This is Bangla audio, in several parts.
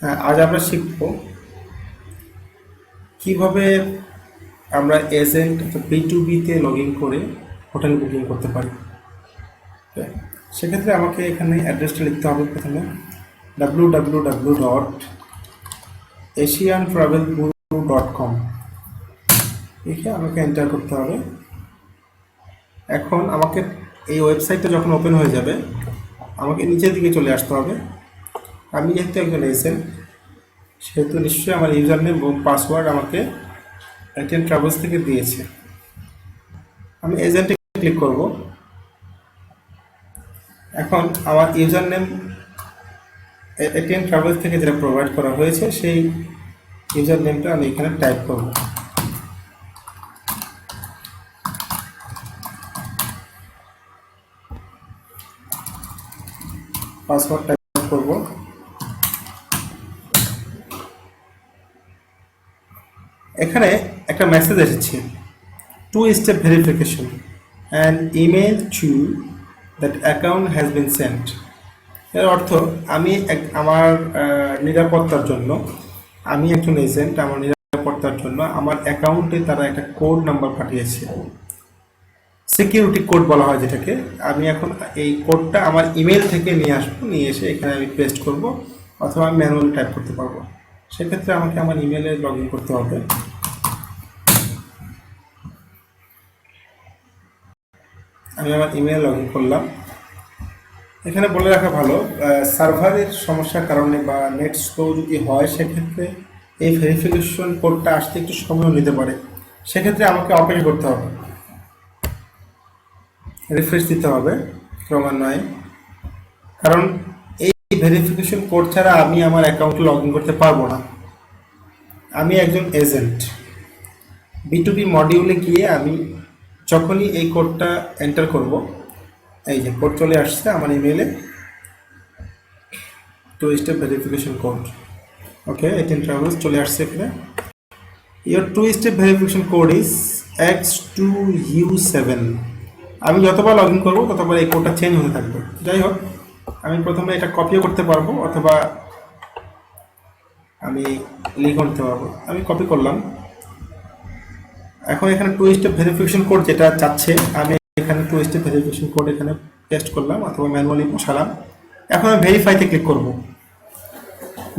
আজ আমরা শিখব কিভাবে আমরা এজেন্ট B2B-তে লগ ইন করে হোটেল বুকিং করতে পারি। সেক্ষেত্রে আমাকে এখানে অ্যাড্রেসটা লিখতে হবে। প্রথমে www.asiantravelguru.com লিখে আমাকে এন্টার করতে হবে। এখন আমাকে এই ওয়েবসাইটটা যখন ওপেন হয়ে যাবে আমাকে নিচের দিকে চলে আসতে হবে। আমি যেহেতু একজন এজেন্ট সেহেতু নিশ্চয়ই আমার ইউজার নেম এবং পাসওয়ার্ড আমাকে এটিএন ট্রাভেলস থেকে দিয়েছে। আমি এজেন্টে ক্লিক করব। এখন আমার ইউজার নেম এটিএন ট্রাভেলস থেকে যেটা প্রোভাইড করা হয়েছে সেই ইউজার নেমটা আমি এখানে টাইপ করব। পাসওয়ার্ড টাইপ করব। এখানে একটা মেসেজ এসেছে, 2-step verification and email to that account has been sent। এর অর্থ আমি আমার নিরাপত্তার জন্য, আমি একজন এজেন্ট, আমার নিরাপত্তার জন্য আমার অ্যাকাউন্টে তারা একটা কোড নাম্বার পাঠিয়েছে, সিকিউরিটি কোড বলা হয় যেটাকে। আমি এখন এই কোডটা আমার ইমেল থেকে নিয়ে আসবো, নিয়ে এসে এখানে আমি পেস্ট করব অথবা আমি ম্যানুয়ালি টাইপ করতে পারবো। সেক্ষেত্রে আমাকে আমার ইমেলে লগ ইন করতে হবে। আমি আমার ইমেল লগ ইন করলাম। এখানে বলে রাখা ভালো, সার্ভারের সমস্যার কারণে বা নেট স্লো যদি হয় সেক্ষেত্রে এই ভেরিফিকেশন কোডটা আসতে একটু সময় নিতে পারে। সেক্ষেত্রে আমাকে অপেক্ষা করতে হবে, রিফ্রেশ দিতে হবে ক্রমান্বয়ে, কারণ এই ভেরিফিকেশন কোড ছাড়া আমি আমার অ্যাকাউন্টে লগ ইন করতে পারবো না। আমি একজন এজেন্ট। B2B মডিউলে গিয়ে আমি যখনই এই কোডটা এন্টার করব, এই যে কোড চলে আসছে আমার ইমেলে, 2-step verification code। ওকে, এটিএন ট্রাভেলস চলে আসছে এখানে। Your 2-step verification code is X2U7। আমি যতবার লগ ইন করবো ততবার এই কোডটা চেঞ্জ হতে থাকবে। যাই হোক, আমি প্রথমে এটা কপিও করতে পারবো অথবা আমি লিখে নিতে পারবো। আমি কপি করলাম। এখন এখানে 2-step verification কোড যেটা চাচ্ছে, আমি এখানে 2-step verification কোড এখানে পেস্ট করলাম অথবা ম্যানুয়ালি বসালাম। এখন আমি ভেরিফাইতে ক্লিক করব।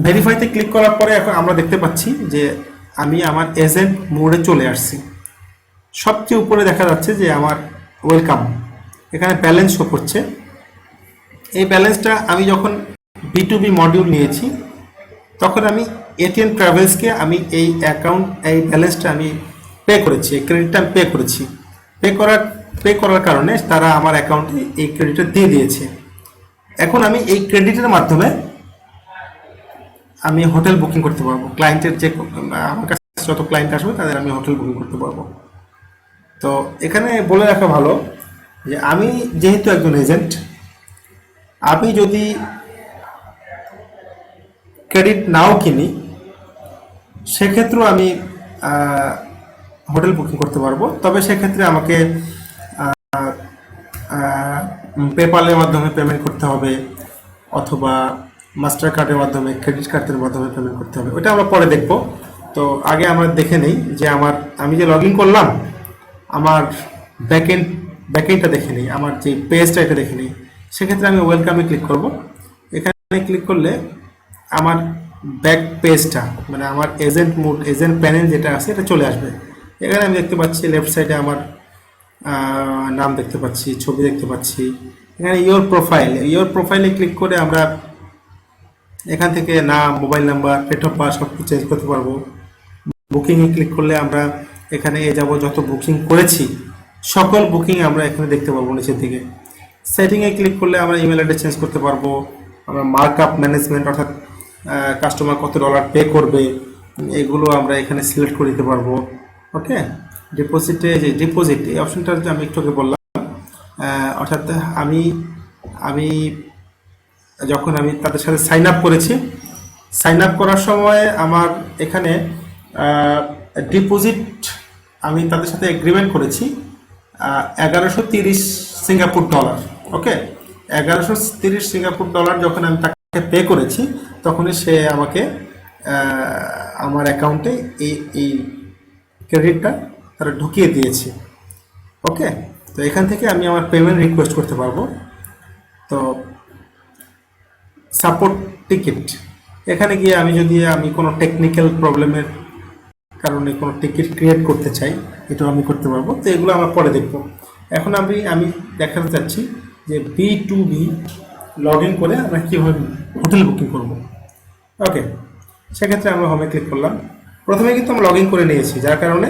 ভেরিফাইতে ক্লিক করার পরে এখন আমরা দেখতে পাচ্ছি যে আমি আমার এজেন্ট মোডে চলে আসছি। সবচেয়ে উপরে দেখা যাচ্ছে যে আমার ওয়েলকাম, এখানে ব্যালেন্স শো করছে। এই ব্যালেন্সটা আমি যখন B2B মডিউল নিয়েছি তখন আমি এটিএন ট্রাভেলসকে আমি এই অ্যাকাউন্ট, এই ব্যালেন্সটা আমি পে করেছি, এই ক্রেডিটটা আমি পে করেছি। পে করার কারণে তারা আমার অ্যাকাউন্টে এই ক্রেডিটটা দিয়ে দিয়েছে। এখন আমি এই ক্রেডিটের মাধ্যমে আমি হোটেল বুকিং করতে পারবো। ক্লায়েন্টের যে আমার কাছে যত ক্লায়েন্ট আসবে তাদের আমি হোটেল বুকিং করতে পারবো। তো এখানে বলে রাখা ভালো যে আমি যেহেতু একজন এজেন্ট, আমি যদি ক্রেডিট নাও কিনি সেক্ষেত্রেও আমি হোটেল বুকিং করতে পারবো। তবে সেক্ষেত্রে আমাকে পেপ্যালের মাধ্যমে পেমেন্ট করতে হবে অথবা মাস্টার কার্ডের মাধ্যমে, ক্রেডিট কার্ডের মাধ্যমে পেমেন্ট করতে হবে। ওটা আমরা পরে দেখব। তো আগে আমরা দেখে নেই যে আমি যে লগ ইন করলাম আমার ব্যাকএন্ডটা দেখে নিই, আমার যে পেজটা এটা দেখে নিই। সেক্ষেত্রে আমি ওয়েলকামে ক্লিক করব। এখানে ক্লিক করলে আমার ব্যাক পেজটা, মানে আমার এজেন্ট মোড, এজেন্ট প্যানেল যেটা আছে এটা চলে আসবে। এখানে আমি দেখতে পাচ্ছি লেফট সাইডে আমার নাম দেখতে পাচ্ছি, ছবি দেখতে পাচ্ছি। এখানে ইয়োর প্রোফাইলে ক্লিক করে আমরা এখান থেকে নাম, mobile number, date of birth সব চেঞ্জ করতে পারবো। বুকিংয়ে ক্লিক করলে আমরা এখানে যাব যত বুকিং করেছি সকল বুকিং আমরা এখানে দেখতে পারবো নিচের দিকে। সেটিংয়ে ক্লিক করলে আমরা ইমেল অ্যাড্রেস চেঞ্জ করতে পারবো। আমরা মার্কআপ ম্যানেজমেন্ট, অর্থাৎ কাস্টমার কত ডলার পে করবে এগুলো আমরা এখানে সিলেক্ট করে দিতে পারবো। ওকে, ডিপোজিটে যে ডিপোজিট এই অপশনটা আমি একটু আগে বললাম, অর্থাৎ আমি যখন আমি তাদের সাথে সাইন আপ করেছি, সাইন আপ করার সময় আমার এখানে ডিপোজিট আমি তাদের সাথে এগ্রিমেন্ট করেছি 1130 সিঙ্গাপুর ডলার। ওকে, 1130 সিঙ্গাপুর ডলার যখন আমি পে করেছি তখনই সে আমাকে আমার অ্যাকাউন্টে এই ক্রেডিটটা তারা ঢুকিয়ে দিয়েছে। ওকে, তো এখান থেকে আমি আমার পেমেন্ট রিকোয়েস্ট করতে পারবো। তো সাপোর্ট টিকিট, এখানে গিয়ে আমি কোনো টেকনিক্যাল প্রবলেমের কারণে কোনো টিকিট ক্রিয়েট করতে চাই, এটাও আমি করতে পারবো। তো এগুলো আমরা পরে দেখব। এখন আমি দেখাতে চাচ্ছি যে B2B লগ ইন করে আমরা কীভাবে হোটেল বুকিং করব। ওকে, সেক্ষেত্রে আমরা হোমে ক্লিক করলাম। প্রথমে কিন্তু আমরা লগ ইন করে নিয়েছি, যার কারণে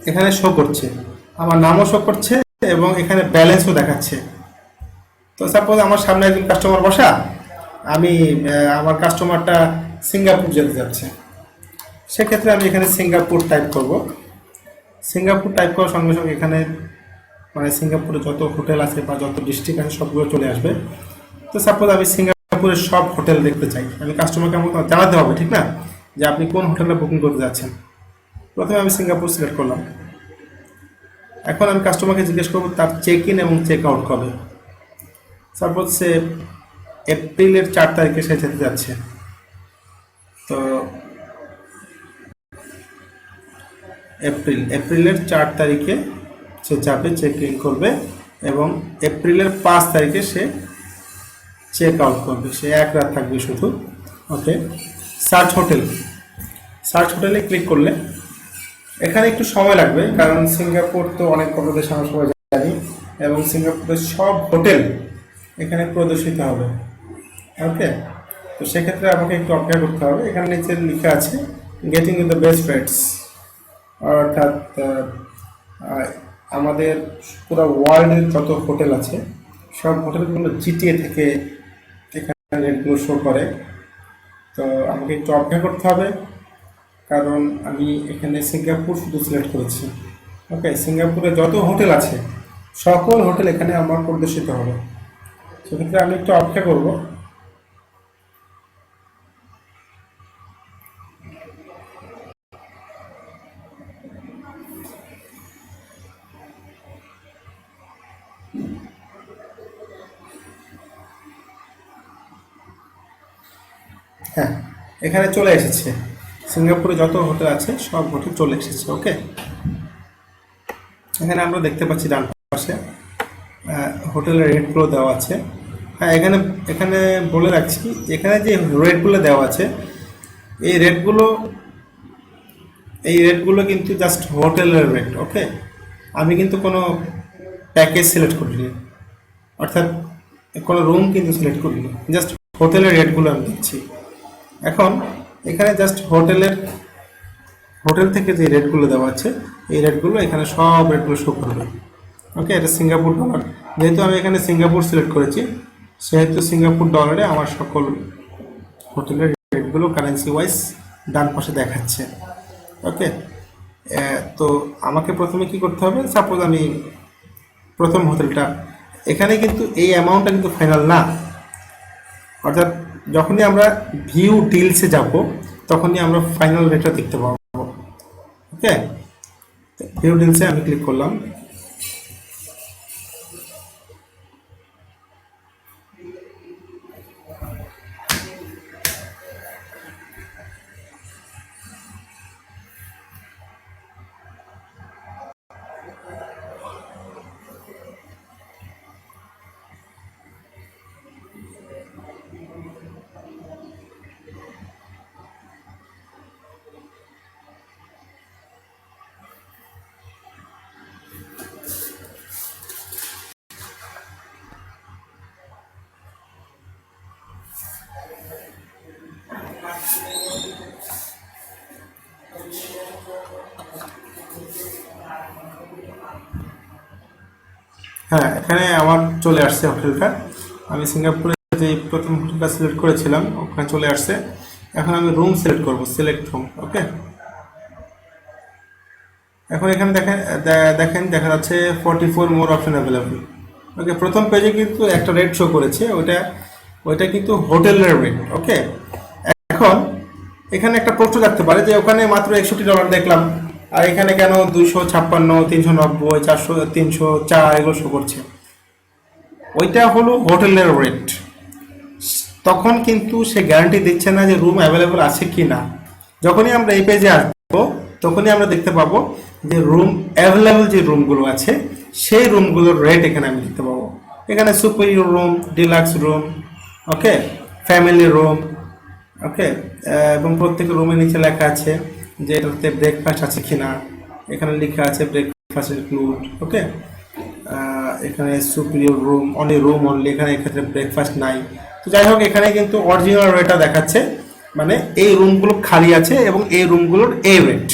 এখানে শো করছে, আমার নামও শো করছে এবং এখানে ব্যালেন্সও দেখাচ্ছে। তো সাপোজ আমার সামনে একজন কাস্টমার বসা, আমার কাস্টমারটা সিঙ্গাপুর যেতে যাচ্ছে, সেক্ষেত্রে আমি এখানে সিঙ্গাপুর টাইপ করব। সিঙ্গাপুর টাইপ করার সঙ্গে সঙ্গে এখানে সিঙ্গাপুরে যত হোটেল আছে বা যত ডিস্ট্রিক্ট আছে সবগুলো চলে আসবে। তো সাপোজ আমি সিঙ্গাপুরের সব হোটেল দেখতে চাই, আমি কাস্টমারকে আমাকে জানাতে হবে, ঠিক না, যে আপনি কোন হোটেলে বুকিং করতে যাচ্ছেন। প্রথমে আমি সিঙ্গাপুর সিলেক্ট করলাম। এখন আমি কাস্টমারকে জিজ্ঞেস করবো তার চেক ইন এবং চেক আউট কবে। সাপোজ সে এপ্রিলের 4 তারিখে সে যেতে যাচ্ছে। তো এপ্রিলের 4 তারিখে সে যাবে, চেক ইন করবে এবং এপ্রিলের 5 তারিখে সে চেক আউট করবে। সে 1 রাত থাকবে শুধু। ওকে, সার্চ হোটেলে ক্লিক করলে এখানে একটু সময় লাগবে, কারণ সিঙ্গাপুর তো অনেক বড় দেশ আমরা সবাই জানি, এবং সিঙ্গাপুরের সব হোটেল এখানে প্রদর্শিত হবে। ওকে, তো সেক্ষেত্রে আমাকে একটু অপেক্ষা করতে হবে। এখানে নিচে লেখা আছে getting with the best rates, অর্থাৎ আমাদের পুরো ওয়ার্ল্ডের যত হোটেল আছে সব হোটেলগুলো জিটিএ থেকে এখানে রেটগুলো শো করে। তো আমাকে একটু অপেক্ষা করতে হবে, কারণ আমি এখানে সিঙ্গাপুর শুধু সিলেক্ট করেছি। ওকে, সিঙ্গাপুরে যত হোটেল আছে সকল হোটেল এখানে আমার প্রদর্শিত হবে। সেক্ষেত্রে আমি একটু অপেক্ষা করব। হ্যাঁ, এখানে চলে এসেছে, সিঙ্গাপুরে যত হোটেল আছে সব হোটেল চলে এসেছে। ওকে, এখানে আমরা দেখতে পাচ্ছি ডান পাশে হোটেলের রেটগুলো দেওয়া আছে। হ্যাঁ, এখানে বলে রাখছি, এখানে যে রেটগুলো দেওয়া আছে এই রেটগুলো কিন্তু জাস্ট হোটেলের রেট। ওকে, আমি কিন্তু কোনো প্যাকেজ সিলেক্ট করিনি, অর্থাৎ কোনো রুম কিন্তু সিলেক্ট করিনি, জাস্ট হোটেলের রেটগুলো আমি দিচ্ছি। এখন এখানে জাস্ট হোটেল থেকে যে রেটগুলো দেওয়া আছে এই রেটগুলো এখানে সব রেটগুলো শো করবে। ওকে, এটা সিঙ্গাপুর ডলার, যেহেতু আমি এখানে সিঙ্গাপুর সিলেক্ট করেছি সেহেতু সিঙ্গাপুর ডলারে আমার সকল হোটেলের রেটগুলো কারেন্সি ওয়াইজ ডান পাশে দেখাচ্ছে। ওকে, তো আমাকে প্রথমে কি করতে হবে, সাপোজ আমি প্রথম হোটেলটা, এখানে কিন্তু এই অ্যামাউন্টটা কিন্তু ফাইনাল না, অর্থাৎ যখনই আমরা ভিউ ডিলসে যাব তখনই আমরা ফাইনাল রেটটা দেখতে পাবো। ওকে, ভিউ ডিলসে আমি ক্লিক করলাম। হ্যাঁ, এখানে আমার চলে আসছে হোটেলটা, আমি সিঙ্গাপুরে যে প্রথম হোটেলটা সিলেক্ট করেছিলাম ওখানে চলে আসছে। এখন আমি রুম সিলেক্ট করব, সিলেক্ট রুম। ওকে, এখন এখানে দেখেন দেখা যাচ্ছে 44 মোর অপশন অ্যাভেলেবল। ওকে, প্রথম পেজে কিন্তু একটা রেট শো করেছে, ওইটা কিন্তু হোটেলের রেট। ওকে, এখন এখানে একটা প্রশ্ন থাকতে পারে যে ওখানে মাত্র $61 দেখলাম, আর এখানে কেন 256, 390, 400, 304 এগুলো শো করছে? ওইটা হলো হোটেলের রেট। তখন কিন্তু সে গ্যারান্টি দিচ্ছে না যে রুম অ্যাভেলেবল আছে কি না। যখনই আমরা এই পেজে আসবো তখনই আমরা দেখতে পাবো যে রুম অ্যাভেলেবল যে রুমগুলো আছে সেই রুমগুলোর রেট এখানে আমি দেখতে পাবো। এখানে সুপিরিয়র রুম, ডিলাক্স রুম, ওকে, ফ্যামিলি রুম, ওকে, এবং প্রত্যেক রুমের নিচে লেখা আছে যে এটাতে ব্রেকফাস্ট আছে কিনা। এখানে লেখা আছে ব্রেকফাস্ট ইনক্লুড, ওকে। এখানে superior room only, room only, এখানে এক্ষেত্রে ব্রেকফাস্ট নাই। তো যাই হোক, এখানে কিন্তু অরিজিনাল রেটটা দেখাচ্ছে, মানে এই রুমগুলো খালি আছে এবং এই রুমগুলোর এই রেট,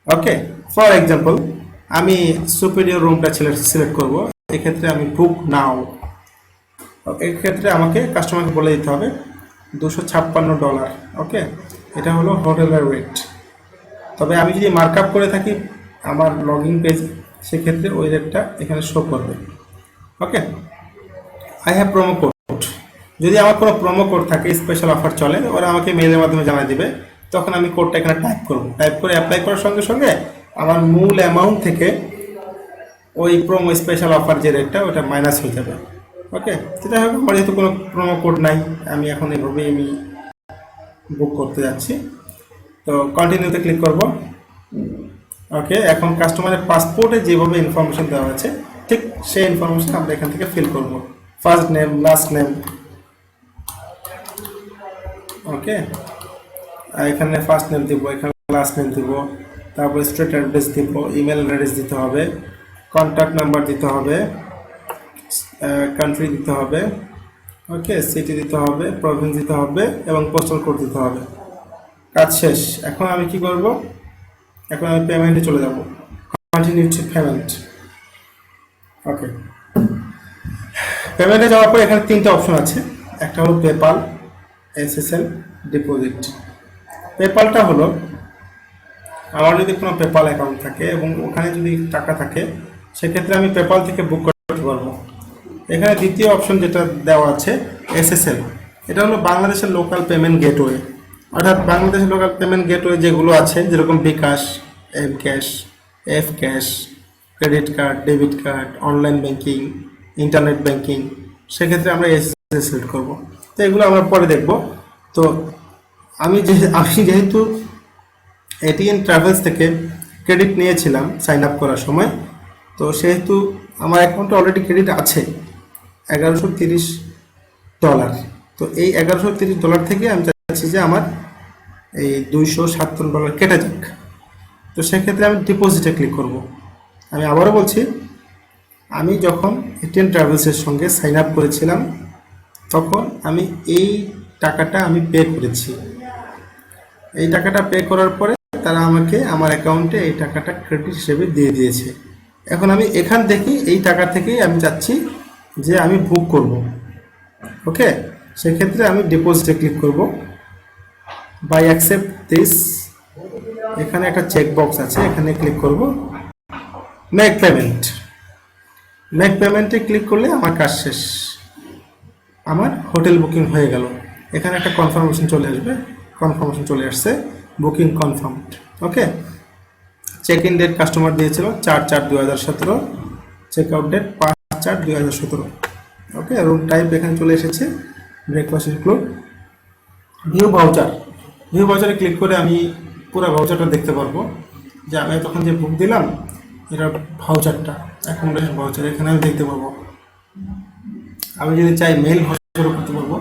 ওকে। ফর এক্সাম্পল আমি সুপিরিয়র রুমটা সিলেক্ট করব, এক্ষেত্রে আমি বুক নাও, এক্ষেত্রে আমাকে কাস্টমারকে বলে দিতে হবে $256, ওকে, এটা হলো হোটেলের রেট। তবে আমি যদি মার্কআপ করে থাকি আমার লগ ইন পেজ, সেক্ষেত্রে ওই রেটটা এখানে শো করবে, ওকে। আই হ্যাভ প্রোমো কোড, যদি আমার কোনো প্রোমো কোড থাকে, স্পেশাল অফার চলে, ওরা আমাকে মেইলের মাধ্যমে জানাই দিবে, তখন আমি কোডটা এখানে টাইপ করব। টাইপ করে অ্যাপ্লাই করার সঙ্গে সঙ্গে আমার মূল অ্যামাউন্ট থেকে ওই প্রোমো স্পেশাল অফার যে রেটটা ওটা মাইনাস হয়ে যাবে, ওকে। সেটা হোক, আমার যেহেতু কোনো প্রোমো কোড নাই, আমি এখন এইভাবেই আমি বুক করতে যাচ্ছি। তো কন্টিনিউতে ক্লিক করব, ওকে। এখন কাস্টমারের পাসপোর্টে যেভাবে ইনফরমেশন দেওয়া আছে ঠিক সেই ইনফরমেশন আমরা এখান থেকে ফিল করব। ফার্স্ট নেম, লাস্ট নেম, ওকে। এখানে ফার্স্ট নেম দিব, এখানে লাস্ট নেম দিব, তারপর স্ট্রিট অ্যাড্রেস দিব, ইমেল অ্যাড্রেস দিতে হবে, কন্ট্যাক্ট নাম্বার দিতে হবে, কান্ট্রি দিতে হবে, ওকে, সিটি দিতে হবে, প্রভিন্স দিতে হবে এবং পোস্টাল কোড দিতে হবে। কাজ শেষ। এখন আমি কি করব, এখন আমি পেমেন্টে চলে যাব, কন্টিনিউ টু পেমেন্ট, ওকে। পেমেন্টে যাওয়ার পর এখানে তিনটা অপশন আছে, একটা হলো পেপাল, এসএসএল, ডিপোজিট। পেপালটা হলো আমার যদি কোনো পেপাল অ্যাকাউন্ট থাকে এবং ওখানে যদি টাকা থাকে, সেক্ষেত্রে আমি পেপাল থেকে বুক করতে পারবো। এখানে দ্বিতীয় অপশন যেটা দেওয়া আছে এসএসএল, এটা হলো বাংলাদেশের লোকাল পেমেন্ট গেটওয়ে, অর্থাৎ বাংলাদেশের লোকাল পেমেন্ট গেটওয়ে যেগুলো আছে, যেরকম bKash, M cash, F cash, credit card, debit card, online banking, internet banking, সেক্ষেত্রে আমরা এসএসএল সিলেক্ট করবো। তো এগুলো আমরা পরে দেখব। তো আমি যেহেতু এটিএন ট্রাভেলস থেকে ক্রেডিট নিয়েছিলাম সাইন আপ করার সময়, তো সেহেতু আমার অ্যাকাউন্টে অলরেডি ক্রেডিট আছে $1130। তো এই $1130 থেকে আমি চাচ্ছি যে আমার এই $270 কেটে যাক। তো সেক্ষেত্রে আমি ডিপোজিটে ক্লিক করব। আমি আবারও বলছি, আমি যখন এটিএন ট্রাভেলসের সঙ্গে সাইন আপ করেছিলাম তখন আমি এই টাকাটা আমি পে করেছি। এই টাকাটা পে করার পরে তারা আমাকে আমার অ্যাকাউন্টে এই টাকাটা ক্রেডিট হিসেবে দিয়ে দিয়েছে। এখন আমি এখান থেকে এই টাকা থেকেই আমি চাচ্ছি যে আমি বুক করব, ওকে। সেক্ষেত্রে আমি ডিপোজিটে ক্লিক করব, বাই অ্যাকসেপ্ট দিস, এখানে একটা চেক বক্স আছে, এখানে ক্লিক করব, মেক পেমেন্ট। মেক পেমেন্টে ক্লিক করলে আমার কাজ শেষ, আমার হোটেল বুকিং হয়ে গেল। এখানে একটা কনফার্মেশন চলে আসবে, কনফার্মেশন চলে আসছে, booking confirmed, okay. Check in date customer দিয়েছিল 4/4/2017, check out date 5/4/2017, okay. Room type এখানে চলে এসেছে, breakfast include. View voucher, view ভাউচারে ক্লিক করে আমি পুরো ভাউচারটা দেখতে পারবো যে আমি তখন যে বুক দিলাম এটা ভাউচারটা, অ্যাকোমোডেশন ভাউচার, এখানে আমি দেখতে পারবো। আমি যদি চাই মেল ভাউচারও করতে পারবো।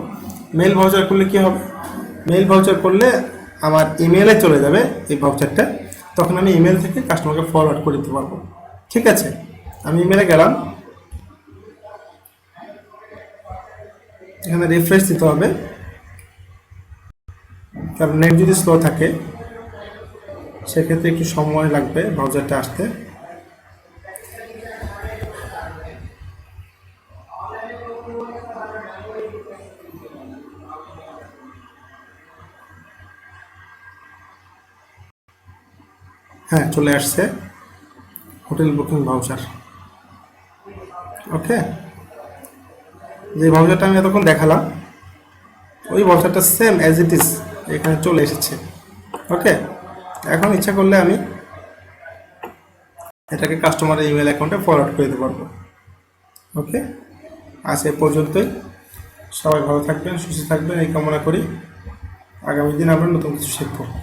মেল ভাউচার করলে কি হবে, মেল ভাউচার করলে আমার ইমেলে চলে যাবে এই ভাউচারটা, তখন আমি ইমেল থেকে কাস্টমারকে ফরওয়ার্ড করে দিতে পারবো, ঠিক আছে। আমি ইমেলে গেলাম, এখানে রিফ্রেশ দিতে হবে, কারণ নেট যদি স্লো থাকে সেক্ষেত্রে একটু সময় লাগবে ভাউচারটা আসতে। হ্যাঁ, চলে আসছে হোটেল বুকিং ভাউচার, ওকে। যে ভাউচারটা আমি এতক্ষণ দেখালাম ওই ভাউচারটা সেম অ্যাজ ইট ইজ এখানে চলে এসেছে, ওকে। এখন ইচ্ছা করলে আমি এটাকে কাস্টমারের ইমেল অ্যাকাউন্টে ফরওয়ার্ড করে দিতে পারবো, ওকে। আজ এ পর্যন্তই, সবাই ভালো থাকবেন, সুস্থ থাকবেন এই কামনা করি। আগামী দিন আমরা নতুন কিছু শিখবো।